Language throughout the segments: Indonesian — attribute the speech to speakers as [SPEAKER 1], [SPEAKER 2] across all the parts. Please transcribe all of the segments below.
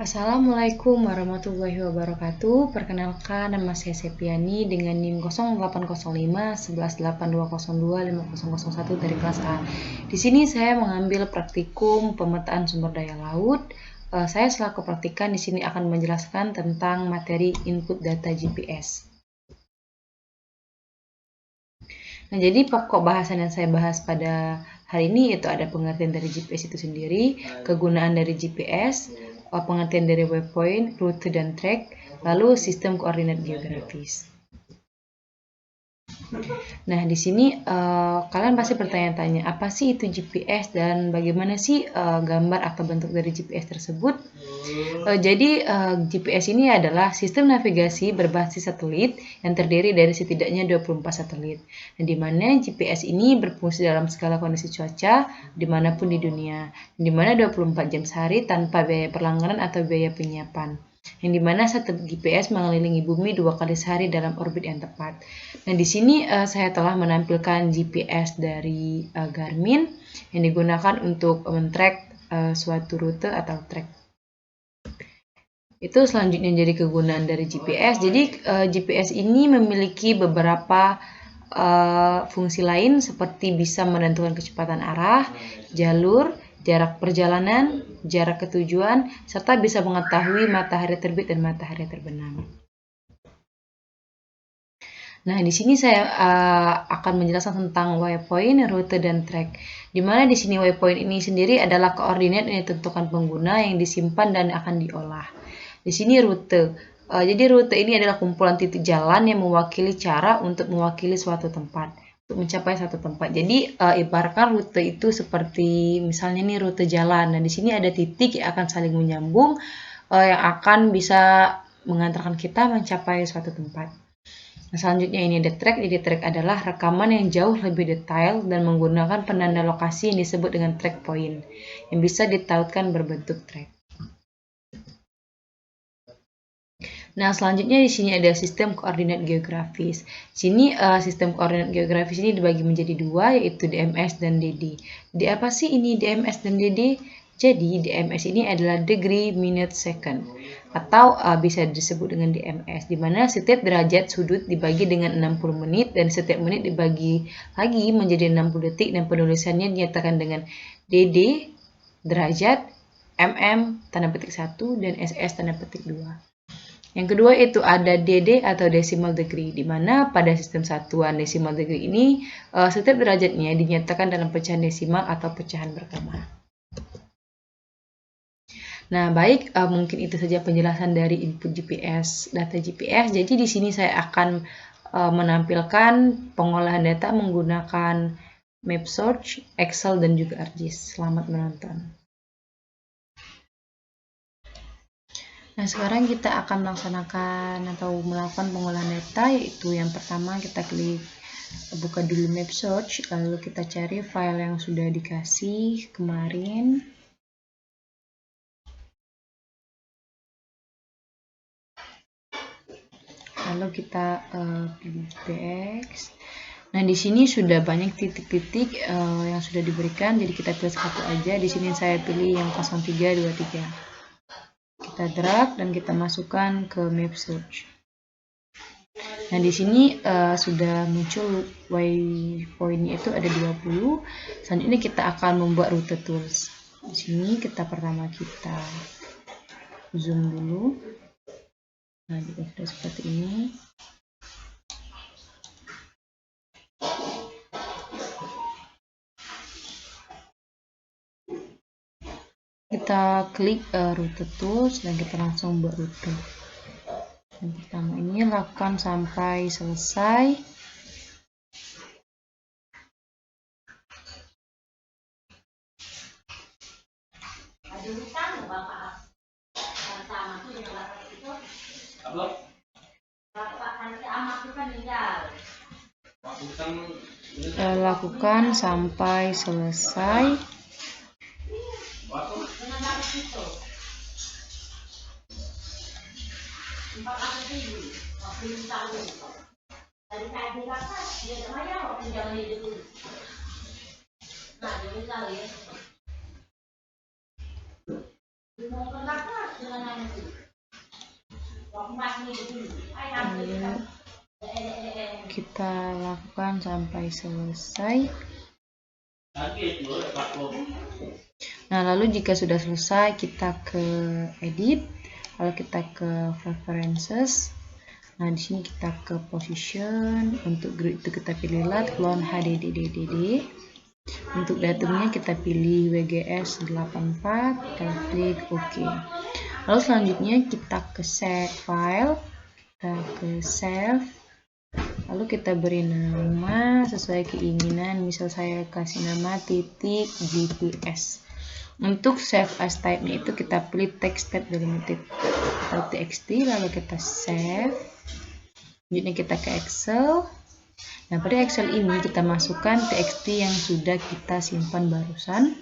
[SPEAKER 1] Assalamualaikum warahmatullahi wabarakatuh. Perkenalkan, nama saya Sepiani dengan NIM 0805 11882025001 dari kelas A. Di sini saya mengambil praktikum pemetaan sumber daya laut. Saya selaku praktikan di sini akan menjelaskan tentang materi input data GPS. Nah, jadi pokok bahasan yang saya bahas pada hari ini yaitu ada pengertian dari GPS itu sendiri, kegunaan dari GPS, pengertian dari waypoint, rute dan track, lalu sistem koordinat geografis. Nah, di sini kalian pasti bertanya-tanya, apa sih itu GPS dan bagaimana sih gambar atau bentuk dari GPS tersebut? Jadi GPS ini adalah sistem navigasi berbasis satelit yang terdiri dari setidaknya 24 satelit. Nah, di mana GPS ini berfungsi dalam segala kondisi cuaca dimanapun di dunia, di mana 24 jam sehari tanpa biaya perlangganan atau biaya penyiapan. Yang dimana satelit GPS mengelilingi bumi 2 kali sehari dalam orbit yang tepat. Nah, di sini saya telah menampilkan GPS dari Garmin yang digunakan untuk men-track suatu rute atau track. Itu selanjutnya jadi kegunaan dari GPS. Jadi GPS ini memiliki beberapa fungsi lain seperti bisa menentukan kecepatan arah, jalur, jarak perjalanan, jarak ke tujuan, serta bisa mengetahui matahari terbit dan matahari terbenam. Nah, di sini saya akan menjelaskan tentang waypoint, rute, dan track. Di mana di sini waypoint ini sendiri adalah koordinat yang ditentukan pengguna yang disimpan dan akan diolah. Di sini rute. Jadi rute ini adalah kumpulan titik jalan yang mewakili cara untuk mewakili suatu tempat, untuk mencapai suatu tempat. Jadi ibaratkan rute itu seperti misalnya nih rute jalan. Nah, di sini ada titik yang akan saling menyambung yang akan bisa mengantarkan kita mencapai suatu tempat. Nah, selanjutnya ini ada track. Jadi track adalah rekaman yang jauh lebih detail dan menggunakan penanda lokasi yang disebut dengan track point yang bisa ditautkan berbentuk track. Nah, selanjutnya di sini ada sistem koordinat geografis. Sini sistem koordinat geografis ini dibagi menjadi dua, yaitu DMS dan DD. Di apa sih ini DMS dan DD? Jadi DMS ini adalah degree, minute, second, atau bisa disebut dengan DMS, di mana setiap derajat sudut dibagi dengan 60 menit dan setiap menit dibagi lagi menjadi 60 detik dan penulisannya dinyatakan dengan DD, derajat, mm, tanda petik 1, dan SS, tanda petik 2. Yang kedua itu ada DD atau decimal degree, di mana pada sistem satuan decimal degree ini setiap derajatnya dinyatakan dalam pecahan desimal atau pecahan berkoma. Nah, baik, mungkin itu saja penjelasan dari input GPS, data GPS. Jadi di sini saya akan menampilkan pengolahan data menggunakan MapSearch, Excel, dan juga ArcGIS. Selamat menonton. Nah, sekarang kita akan melaksanakan atau melakukan pengolahan data, yaitu yang pertama kita klik buka dulu MapSearch, lalu kita cari file yang sudah dikasih kemarin. Lalu kita pilih GPX. Nah, di sini sudah banyak titik-titik yang sudah diberikan, jadi kita pilih satu aja. Di sini saya pilih yang 0323. Kita drag dan kita masukkan ke MapSearch. Nah, di sini sudah muncul waypoint-nya itu ada 20. Selanjutnya kita akan membuat rute tools. Di sini pertama kita zoom dulu. Nah, jika sudah seperti ini. Kita klik rute tools dan kita langsung buat rute. Yang pertama ini lakukan sampai selesai. Lakukan sampai selesai. Kita lakukan sampai selesai. Nah, lalu jika sudah selesai, kita ke edit, lalu kita ke preferences. Nah, di sini kita ke position, untuk grid itu kita pilih lat clone HDDDD. Untuk datumnya kita pilih WGS 84, kita klik OK. Lalu selanjutnya kita ke save file, kita ke save. Lalu kita beri nama sesuai keinginan, misal saya kasih nama titik GPS. Untuk save as type-nya itu kita pilih text type delimited atau txt, lalu kita save. Selanjutnya kita ke Excel. Nah, pada Excel ini kita masukkan txt yang sudah kita simpan barusan.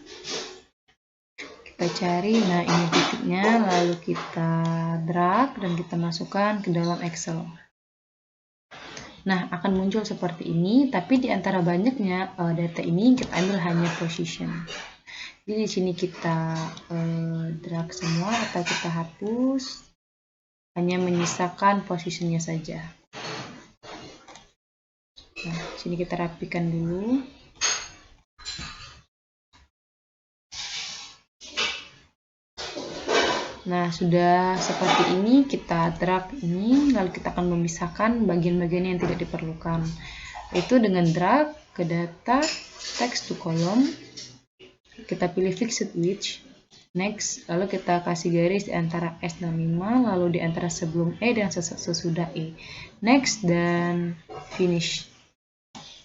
[SPEAKER 1] Kita cari, nah ini titiknya, lalu kita drag dan kita masukkan ke dalam Excel. Nah, akan muncul seperti ini, tapi di antara banyaknya data ini kita ambil hanya position. Jadi di sini kita drag semua atau kita hapus, hanya menyisakan posisinya saja. Nah, sini kita rapikan dulu. Nah, sudah seperti ini, kita drag ini, lalu kita akan memisahkan bagian-bagian yang tidak diperlukan. Itu dengan drag ke data, text to column, kita pilih fixed width, next, lalu kita kasih garis di antara S dan 5, lalu di antara sebelum E dan sesudah E, next, dan finish.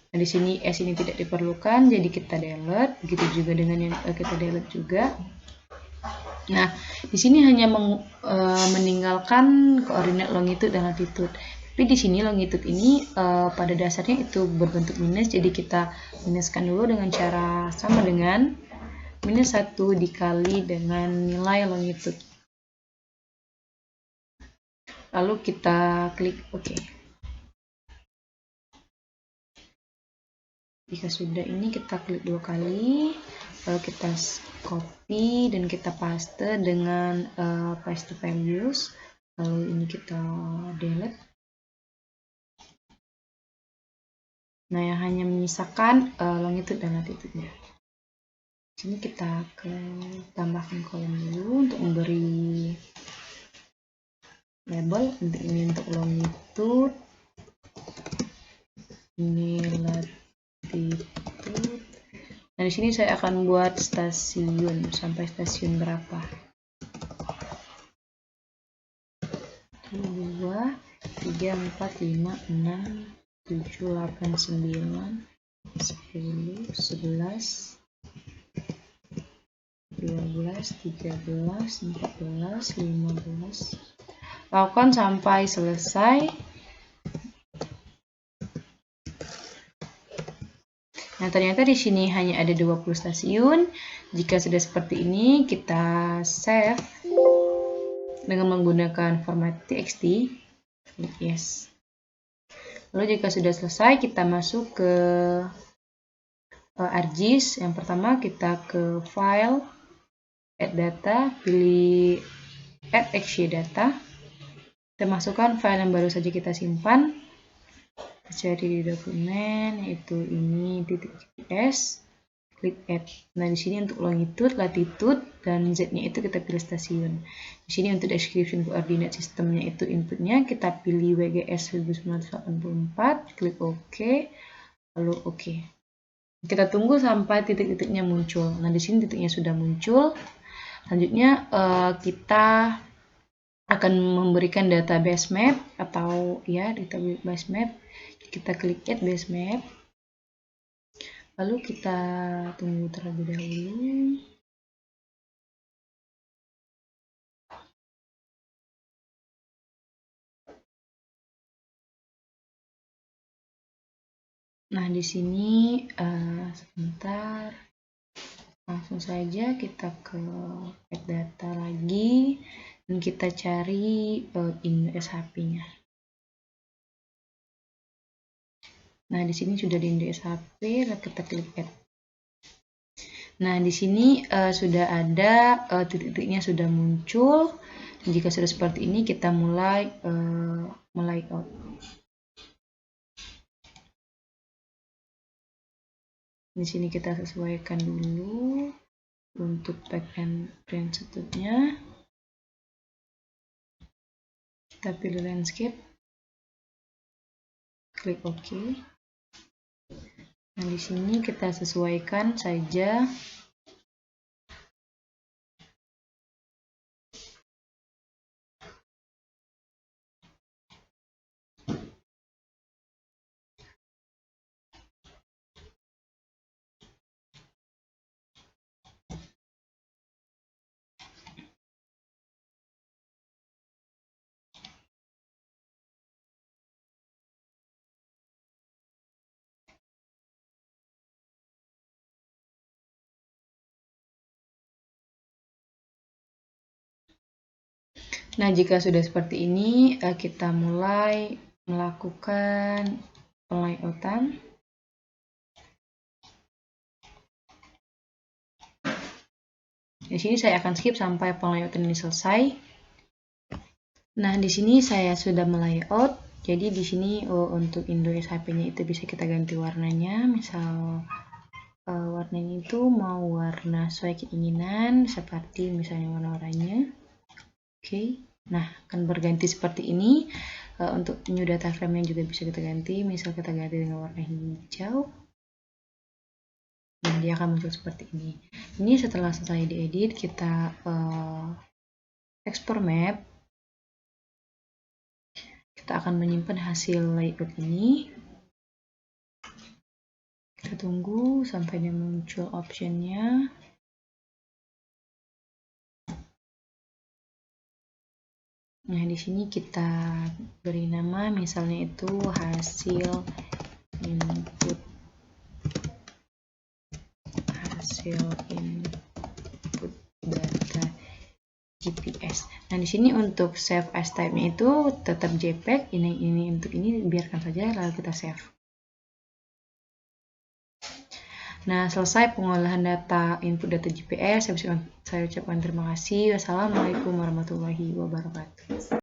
[SPEAKER 1] Nah, di sini S ini tidak diperlukan, jadi kita delete, begitu juga dengan yang kita delete juga. Nah, di sini hanya meninggalkan koordinat longitude dan latitude. Tapi di sini longitude ini pada dasarnya itu berbentuk minus, jadi kita minuskan dulu dengan cara sama dengan minus 1 dikali dengan nilai longitude. Lalu kita klik OK. Jika sudah ini kita klik 2 kali, lalu kita copy dan kita paste dengan paste values. Lalu ini kita delete. Nah, yang hanya menyisakan longitude dan latitude-nya. Sini kita tambahkan kolom dulu untuk memberi label. Ini untuk longitude, ini latitude. Nah, di sini saya akan buat stasiun sampai stasiun berapa. 2, 3, 4, 5, 6, 7, 8, 9, 10, 11, 12, 13, 14, 15. Lakukan sampai selesai. Nah, ternyata di sini hanya ada 20 stasiun. Jika sudah seperti ini, kita save dengan menggunakan format txt. Klik yes. Lalu jika sudah selesai, kita masuk ke ArcGIS. Yang pertama kita ke file, add data, pilih add XY data. Kita masukkan file yang baru saja kita simpan. Kita cari di dokumen, yaitu ini titik GPS. Klik add. Nah, di sini untuk longitude, latitude, dan Z-nya itu kita pilih stasiun. Di sini untuk description koordinat sistemnya itu inputnya kita pilih WGS 1984, klik OK, lalu OK. Kita tunggu sampai titik-titiknya muncul. Nah, di sini titiknya sudah muncul. Selanjutnya kita akan memberikan data base map atau ya data base map. Kita klik add base map. Lalu kita tunggu terlebih dahulu. Nah, di sini sebentar. Langsung saja kita ke add data lagi dan kita cari index HP-nya. Nah, di sini sudah di index HP, lalu kita klik add. Nah, di sini sudah ada titik-titiknya sudah muncul. Jika sudah seperti ini, kita mulai layout. Di sini kita sesuaikan dulu untuk back and print statutnya. Kita pilih landscape, klik OK. Nah, di sini kita sesuaikan saja Nah, jika sudah seperti ini, kita mulai melakukan pelayoutan. Di sini saya akan skip sampai pelayoutan ini selesai. Nah, di sini saya sudah melayout. Jadi di sini untuk Indo SHP-nya itu bisa kita ganti warnanya. Misal warnanya itu mau warna sesuai keinginan, seperti misalnya warna oranye. Oke. Nah, akan berganti seperti ini. Untuk new data frame-nya juga bisa kita ganti. Misal kita ganti dengan warna hijau. Nah, dia akan muncul seperti ini. Ini setelah selesai diedit, kita ekspor map. Kita akan menyimpan hasil layout ini. Kita tunggu sampai dia muncul optionnya. Nah, di sini kita beri nama, misalnya itu hasil input data GPS. Nah, di sini untuk save as type-nya itu tetap JPEG. Ini untuk ini biarkan saja, lalu kita save. Nah, selesai pengolahan data input data GPS. Saya ucapkan terima kasih. Wassalamualaikum warahmatullahi wabarakatuh.